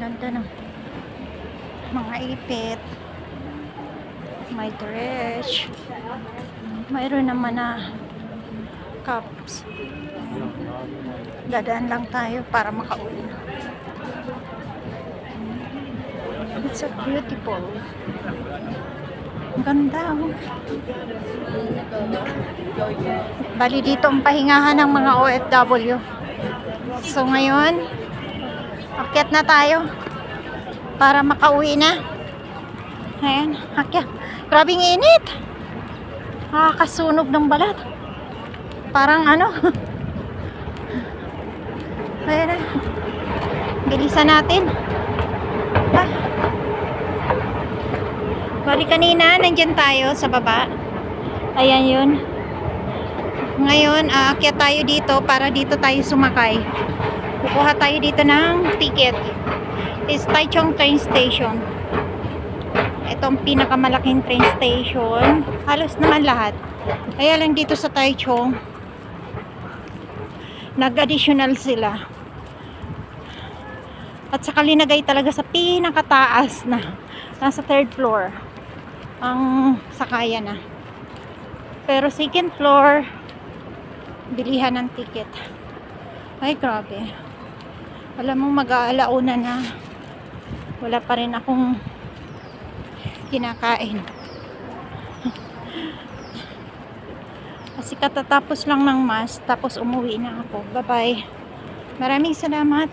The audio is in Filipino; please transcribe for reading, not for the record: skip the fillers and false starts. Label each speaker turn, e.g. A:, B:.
A: ganda ng mga ipit. May dress. Mayroon naman na cups. Dadaan lang tayo para makauwi. It's so beautiful. Ang ganda, oh. Bali dito ang pahingahan ng mga OFW. So ngayon, akyat na tayo para makauwi na. Ayan, akyat. Grabing init. Nakakasunog ng balat. Parang ano. Ayan na. Bilisan natin. Ah. Bali kanina, nandyan tayo sa baba. Ayan yun. Ngayon, aakyat tayo dito para dito tayo sumakay. Kukuha tayo dito ng ticket. Is Taichung train station. Itong pinakamalaking train station. Halos naman lahat. Kaya lang dito sa Taichung, nag-additional sila. At saka linagay talaga sa pinakataas na. Nasa third floor. Ang sakayan na. Pero second floor, bilihan ng ticket. Ay, grabe. Alam mo, mag-aalauna na. Wala pa rin akong kinakain. Kasi katatapos lang ng mass, tapos umuwi na ako. Bye-bye. Maraming salamat.